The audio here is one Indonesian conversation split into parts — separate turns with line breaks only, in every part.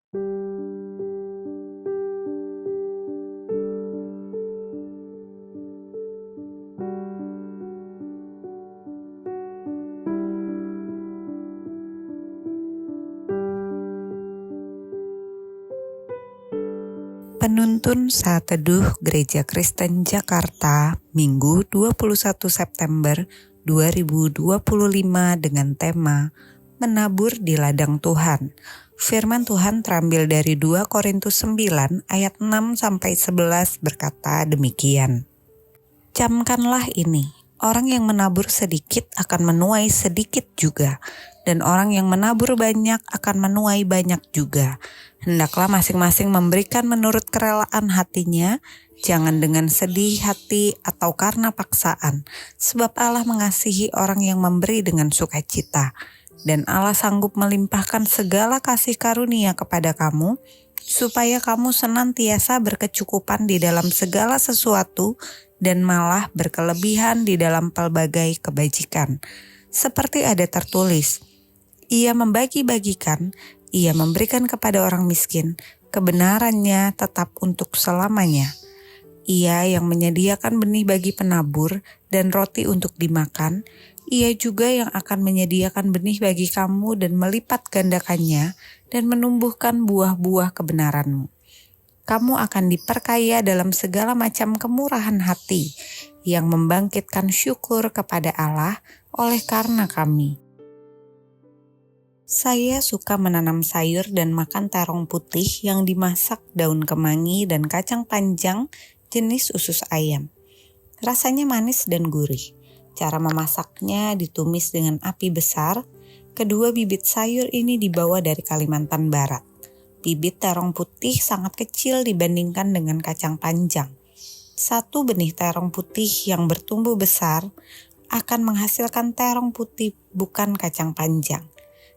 Penuntun Saat Teduh Gereja Kristen Jakarta, Minggu 21 September 2025 dengan tema Menabur di Ladang Tuhan. Firman Tuhan terambil dari 2 Korintus 9 ayat 6-11 berkata demikian. Camkanlah ini, orang yang menabur sedikit akan menuai sedikit juga, dan orang yang menabur banyak akan menuai banyak juga. Hendaklah masing-masing memberikan menurut kerelaan hatinya, jangan dengan sedih hati atau karena paksaan, sebab Allah mengasihi orang yang memberi dengan sukacita. Dan Allah sanggup melimpahkan segala kasih karunia kepada kamu, supaya kamu senantiasa berkecukupan di dalam segala sesuatu, dan malah berkelebihan di dalam pelbagai kebajikan. Seperti ada tertulis, Ia membagi-bagikan, Ia memberikan kepada orang miskin, kebenarannya tetap untuk selamanya. Ia yang menyediakan benih bagi penabur dan roti untuk dimakan, Ia juga yang akan menyediakan benih bagi kamu dan melipat gandakannya dan menumbuhkan buah-buah kebenaranmu. Kamu akan diperkaya dalam segala macam kemurahan hati yang membangkitkan syukur kepada Allah oleh karena kami. Saya suka menanam sayur dan makan terong putih yang dimasak daun kemangi dan kacang panjang jenis usus ayam. Rasanya manis dan gurih. Cara memasaknya ditumis dengan api besar. Kedua bibit sayur ini dibawa dari Kalimantan Barat. Bibit terong putih sangat kecil dibandingkan dengan kacang panjang. Satu benih terong putih yang bertumbuh besar akan menghasilkan terong putih, bukan kacang panjang.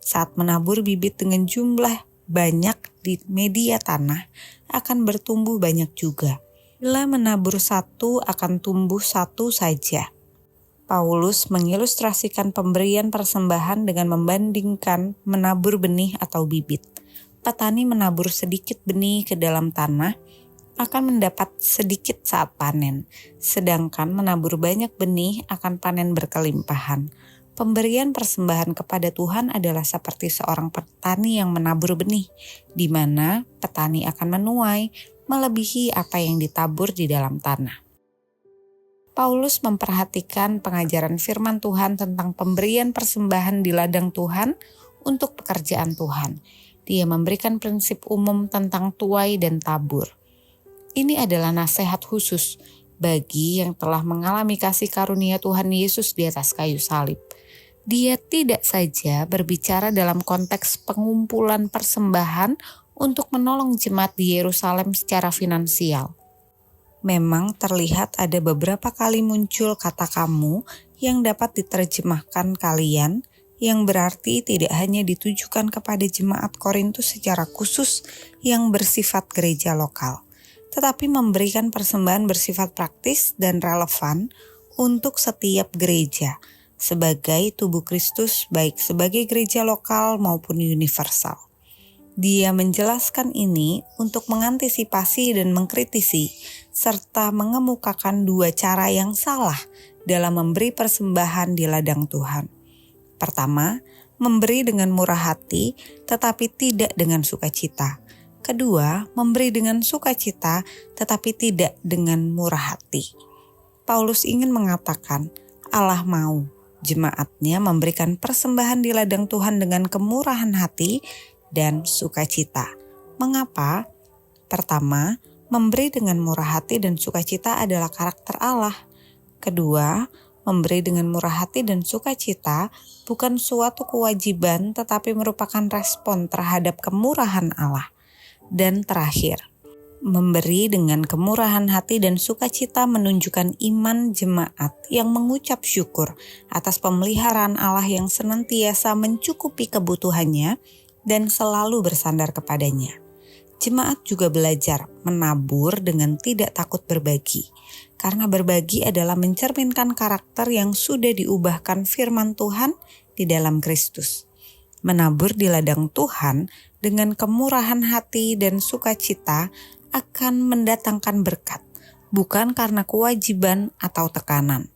Saat menabur bibit dengan jumlah banyak di media tanah, akan bertumbuh banyak juga. Bila menabur satu, akan tumbuh satu saja. Paulus mengilustrasikan pemberian persembahan dengan membandingkan menabur benih atau bibit. Petani menabur sedikit benih ke dalam tanah akan mendapat sedikit saat panen, sedangkan menabur banyak benih akan panen berkelimpahan. Pemberian persembahan kepada Tuhan adalah seperti seorang petani yang menabur benih, di mana petani akan menuai melebihi apa yang ditabur di dalam tanah. Paulus memperhatikan pengajaran firman Tuhan tentang pemberian persembahan di ladang Tuhan untuk pekerjaan Tuhan. Dia memberikan prinsip umum tentang tuai dan tabur. Ini adalah nasihat khusus bagi yang telah mengalami kasih karunia Tuhan Yesus di atas kayu salib. Dia tidak saja berbicara dalam konteks pengumpulan persembahan untuk menolong jemaat di Yerusalem secara finansial. Memang terlihat ada beberapa kali muncul kata kamu yang dapat diterjemahkan kalian, yang berarti tidak hanya ditujukan kepada jemaat Korintus secara khusus yang bersifat gereja lokal, tetapi memberikan persembahan bersifat praktis dan relevan untuk setiap gereja, sebagai tubuh Kristus baik sebagai gereja lokal maupun universal. Dia menjelaskan ini untuk mengantisipasi dan mengkritisi, serta mengemukakan dua cara yang salah dalam memberi persembahan di ladang Tuhan. Pertama, memberi dengan murah hati tetapi tidak dengan sukacita. Kedua, memberi dengan sukacita tetapi tidak dengan murah hati. Paulus ingin mengatakan, Allah mau jemaatnya memberikan persembahan di ladang Tuhan dengan kemurahan hati dan sukacita. Mengapa? Pertama, memberi dengan murah hati dan sukacita adalah karakter Allah. Kedua, memberi dengan murah hati dan sukacita bukan suatu kewajiban tetapi merupakan respon terhadap kemurahan Allah. Dan terakhir, memberi dengan kemurahan hati dan sukacita menunjukkan iman jemaat yang mengucap syukur atas pemeliharaan Allah yang senantiasa mencukupi kebutuhannya dan selalu bersandar kepadanya. Jemaat juga belajar menabur dengan tidak takut berbagi, karena berbagi adalah mencerminkan karakter yang sudah diubahkan firman Tuhan di dalam Kristus. Menabur di ladang Tuhan dengan kemurahan hati dan sukacita akan mendatangkan berkat, bukan karena kewajiban atau tekanan.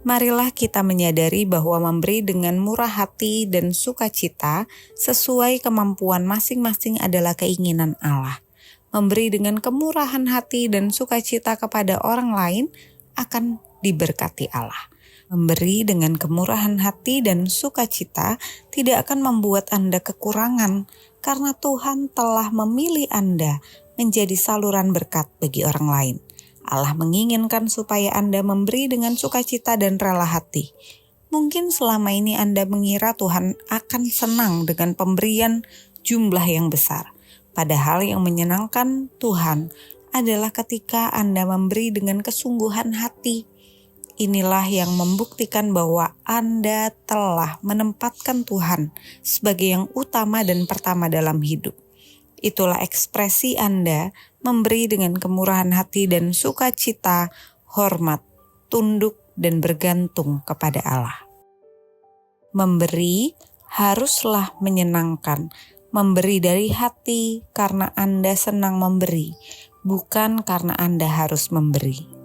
Marilah kita menyadari bahwa memberi dengan murah hati dan sukacita sesuai kemampuan masing-masing adalah keinginan Allah. Memberi dengan kemurahan hati dan sukacita kepada orang lain akan diberkati Allah. Memberi dengan kemurahan hati dan sukacita tidak akan membuat Anda kekurangan, karena Tuhan telah memilih Anda menjadi saluran berkat bagi orang lain. Allah menginginkan supaya Anda memberi dengan sukacita dan rela hati. Mungkin selama ini Anda mengira Tuhan akan senang dengan pemberian jumlah yang besar. Padahal yang menyenangkan Tuhan adalah ketika Anda memberi dengan kesungguhan hati. Inilah yang membuktikan bahwa Anda telah menempatkan Tuhan sebagai yang utama dan pertama dalam hidup. Itulah ekspresi Anda memberi dengan kemurahan hati dan sukacita, hormat, tunduk, dan bergantung kepada Allah. Memberi haruslah menyenangkan, memberi dari hati karena Anda senang memberi, bukan karena Anda harus memberi.